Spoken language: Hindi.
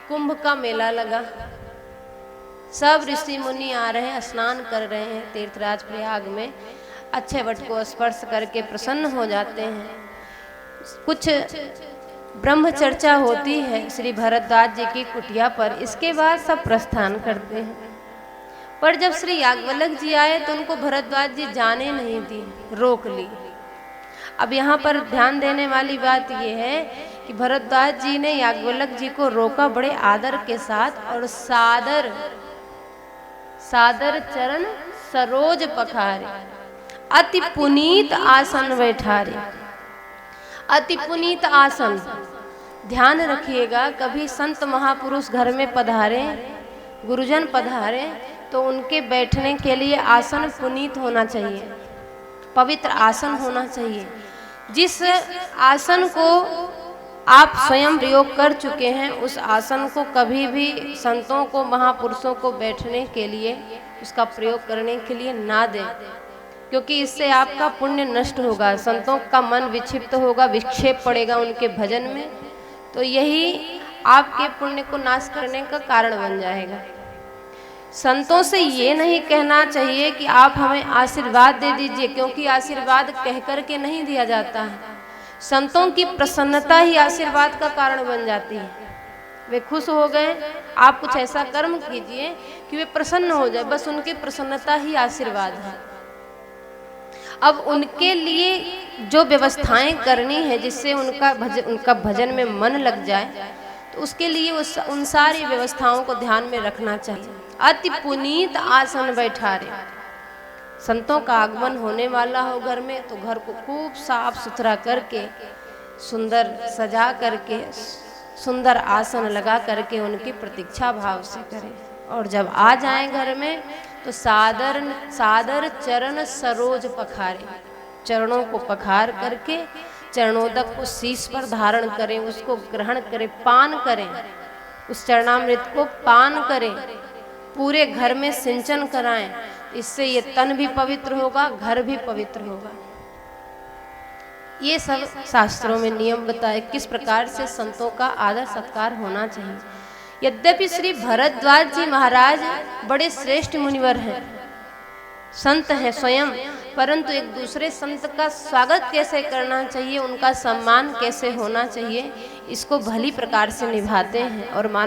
कुंभ का मेला लगा, सब ऋषि मुनि आ रहे हैं, स्नान कर रहे हैं तीर्थराज प्रयाग में, अक्षय वट को स्पर्श करके प्रसन्न हो जाते हैं। कुछ ब्रह्म चर्चा होती है श्री भरद्वाज जी की कुटिया पर, इसके बाद सब प्रस्थान करते हैं। पर जब श्री याज्ञवल्क्य जी आए तो उनको भरद्वाज जी जाने नहीं दी, रोक ली। अब यहाँ पर ध्यान देने वाली बात यह है कि भरद्वाज जी ने याज्ञवल्क्य जी को रोका बड़े आदर के साथ, और सादर सादर चरण सरोज पखारे, अति पुनीत आसन बैठारे। अति पुनीत आसन, ध्यान रखिएगा, कभी संत महापुरुष घर में पधारे, गुरुजन पधारे, तो उनके बैठने के लिए आसन पुनीत होना चाहिए, पवित्र आसन होना चाहिए। जिस आसन को आप स्वयं प्रयोग कर चुके हैं, उस आसन को कभी भी संतों को, महापुरुषों को बैठने के लिए, उसका प्रयोग करने के लिए ना दें, क्योंकि इससे आपका पुण्य नष्ट होगा, संतों का मन विक्षिप्त होगा, विक्षेप पड़ेगा उनके भजन में, तो यही आपके पुण्य को नाश करने का कारण बन जाएगा। संतों से ये नहीं कहना चाहिए कि आप हमें आशीर्वाद दे दीजिए, क्योंकि आशीर्वाद कह कर के नहीं दिया जाता है। संतों की प्रसन्नता ही आशीर्वाद का कारण बन जाती है। वे खुश हो गए, आप कुछ ऐसा कर्म कीजिए कि वे प्रसन्न हो जाए, बस उनकी प्रसन्नता ही आशीर्वाद है। अब उनके लिए जो व्यवस्थाएं करनी है जिससे उनका भजन में मन लग जाए, तो उसके लिए उन सारी व्यवस्थाओं को ध्यान में रखना चाहिए। अति पुनीत आसन बैठारे, संतों का आगमन होने वाला हो घर में, तो घर को खूब साफ सुथरा करके, सुंदर सजा करके, सुंदर आसन लगा करके उनकी प्रतीक्षा भाव से करें। और जब आ जाएं घर में तो सादर सादर चरण सरोज पखारे, चरणों को पखार करके चरणोदक को शीश पर धारण करें, उसको ग्रहण करें, पान करें, उस चरणामृत को पान करें, पूरे घर में सिंचन कराएं। इससे ये तन भी पवित्र होगा, घर भी पवित्र होगा। ये सब शास्त्रों में नियम बताए किस प्रकार से संतों का आदर सत्कार होना चाहिए। यद्यपि श्री भरद्वाज जी महाराज बड़े श्रेष्ठ मुनिवर हैं, संत हैं स्वयं, परंतु एक दूसरे संत का स्वागत कैसे करना चाहिए, उनका सम्मान कैसे होना चाहिए, इसको भली प्रकार से निभाते हैं और मान